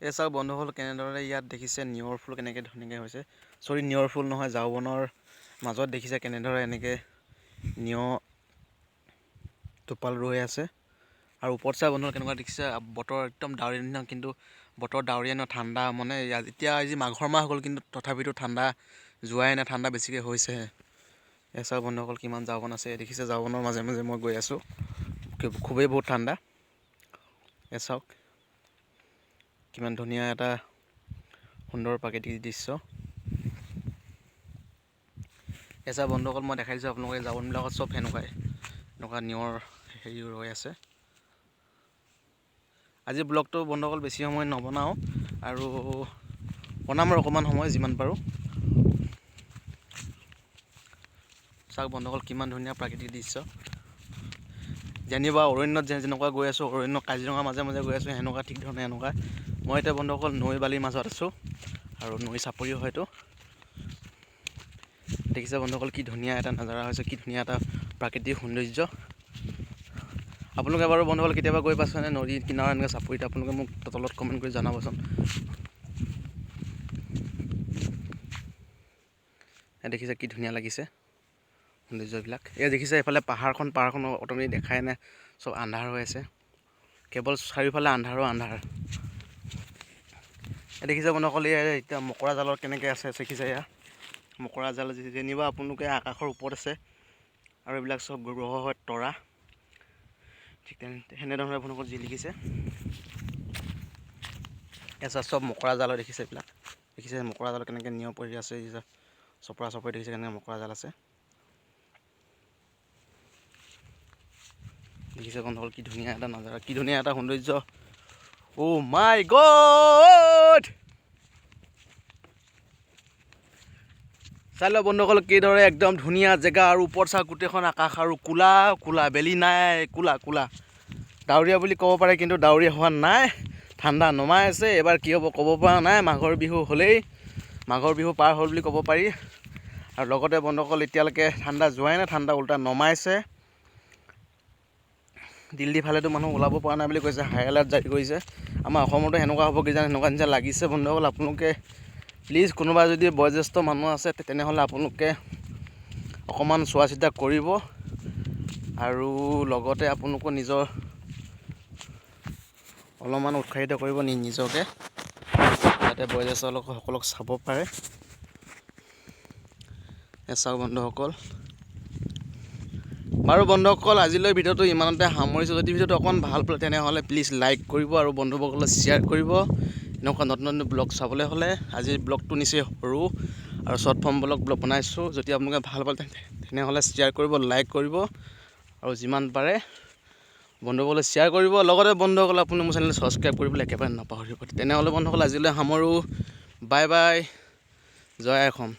এই চাওক বন্ধুসকল কেনেদৰে ইয়াত দেখিছে নিয়ৰ ফুল কেনেকৈ ধুনীয়াকৈ হৈছে। চৰি নিয়ৰ ফুল নহয়, ঝাৰুবনৰ মাজত দেখিছে কেনেদৰে এনেকৈ নিয়ৰ টোপাল ৰৈ আছে। আৰু ওপৰত চাই বন্ধুসকল কেনেকুৱা দেখিছে বতৰ একদম ডাৱৰীয়া নিচিনা, কিন্তু বতৰ ডাৱৰীয়া নহয়, ঠাণ্ডা মানে এতিয়া আজি মাঘৰ মাহ হ'ল কিন্তু তথাপিতো ঠাণ্ডা যোৱাই নাই, ঠাণ্ডা বেছিকৈ হৈছেহে। এই চাওক বন্ধুসকল কিমান ঝাৰুবন আছে, দেখিছে ঝাৰুবনৰ মাজে মাজে মই গৈ আছোঁ, খুবেই বহুত ঠাণ্ডা। এই চাওক কিমান ধুনীয়া এটা সুন্দৰ প্ৰাকৃতিক দৃশ্য। এই চাওক বন্ধুসকল মই দেখাই দিছোঁ আপোনালোকে ঝাৰুবনবিলাকত চব এনেকুৱা নিয়ৰ হেৰি ৰৈ আছে। আজি ব্লগটো বন্ধুসকল বেছি সময় নবনাওঁ, আৰু বনাম আৰু অকণমান সময় যিমান পাৰোঁ। চাওক বন্ধুসকল কিমান ধুনীয়া প্ৰাকৃতিক দৃশ্য। যেনিবা অৰণ্যত যেনেকুৱা গৈ আছোঁ, অৰণ্য কাজিৰঙা মাজে মাজে গৈ আছোঁ, সেনেকুৱা ঠিক ধৰণে এনেকুৱা। মই এতিয়া বন্ধুসকল নৈ বালিৰ মাজত আছোঁ, আৰু নৈ চাপৰিও হয়তো। দেখিছে বন্ধুসকল কি ধুনীয়া এটা নাজাৰা হৈছে, কি ধুনীয়া এটা প্ৰাকৃতিক সৌন্দৰ্য। আপোনালোকে বাৰু বন্ধুসকল কেতিয়াবা গৈ পাইছেনে নদীৰ কিনাৰত এনেকৈ চাপৰিত? আপোনালোকে মোক তলত কমেণ্ট কৰি জনাবচোন। দেখিছে কি ধুনীয়া লাগিছে সৌন্দৰ্যবিলাক। এই দেখিছে এইফালে পাহাৰখন অট'মেটিক দেখাই নাই, চব আন্ধাৰ হৈ আছে, কেৱল চাৰিওফালে আন্ধাৰ। দেখিছে বন্ধুসকল এতিয়া মকৰা জালৰ কেনেকৈ আছে, দেখিছে এয়া মকৰা জাল যেনিবা আপোনালোকে আকাশৰ ওপৰত আছে, আৰু এইবিলাক চব গ্ৰহ হয় তৰা, ঠিক সেনেধৰণে বন্ধুসকল যি লিখিছে। এছা চব মকৰা জাল দেখিছে, এইবিলাক দেখিছে মকৰা জাল কেনেকৈ নিয়ৰ পৰি আছে, চপৰা চপৰি দেখিছে কেনেকৈ মকৰা জাল আছে। দেখিছে বন্ধুসকল কি ধুনীয়া এটা নাজাৰা, কি ধুনীয়া এটা সৌন্দৰ্য। অ' মাই গড! চাই লওক বন্ধুসকল কিদৰে একদম ধুনীয়া জেগা, আৰু ওপৰত চাওক গোটেইখন আকাশ, আৰু কোলা কোলা, বেলি নাই, কোলা কোলা। ডাৱৰীয়া বুলি ক'ব পাৰে, কিন্তু ডাৱৰীয়া হোৱা নাই, ঠাণ্ডা নমাই আছে। এবাৰ কি হ'ব ক'ব পৰা নাই, মাঘৰ বিহু হ'লেই, মাঘৰ বিহু পাৰ হ'ল বুলি ক'ব পাৰি। আৰু লগতে বন্ধুসকল এতিয়ালৈকে ঠাণ্ডা যোৱাই নাই, ঠাণ্ডা উল্টা নমাইছে। দিল্লীৰ ফালেতো মানুহ ওলাব পৰা নাই বুলি কৈছে, হাই এলাৰ্ট জাৰি কৰিছে। আমাৰ অসমতো সেনেকুৱা হ'ব কিজানি, সেনেকুৱা নিচিনা লাগিছে বন্ধুসকল। আপোনালোকে প্লিজ কোনোবা যদি বয়োজ্যেষ্ঠ মানুহ আছে তেনেহ'লে আপোনালোকে অকণমান চোৱা চিতা কৰিব, আৰু লগতে আপোনালোকে নিজৰ অলপমান উৎসাহিত কৰিব নিজকে, যাতে বয়োজ্যেষ্ঠ লোকসকলক চাব পাৰে। চাওক বন্ধুসকল, বাৰু বন্ধুসকল আজিলৈ ভিডিঅ'টো ইমানতে সামৰিছোঁ। যদি ভিডিঅ'টো অকণমান ভাল পালে তেনেহ'লে প্লিজ লাইক কৰিব, আৰু বন্ধুসকলক শ্বেয়াৰ কৰিব। এনেকুৱা নতুন নতুন ব্লগ চাবলৈ হ'লে আজিৰ ব্লগটো নিচেই সৰু আৰু শ্বৰ্ট ফৰ্ম ব্লগ বনাইছোঁ। যদি আপোনালোকে ভাল পালে তেনেহ'লে শ্বেয়াৰ কৰিব, লাইক কৰিব, আৰু যিমান পাৰে বন্ধুসকলে শ্বেয়াৰ কৰিব। লগতে বন্ধুসকল আপুনি মোৰ চেনেল ছাবস্ক্ৰাইব কৰিবলৈ একেবাৰে নাপাহৰিব। তেনেহ'লে বন্ধুসকল আজিলৈ সামৰোঁ, বাই বাই, জয় অসম।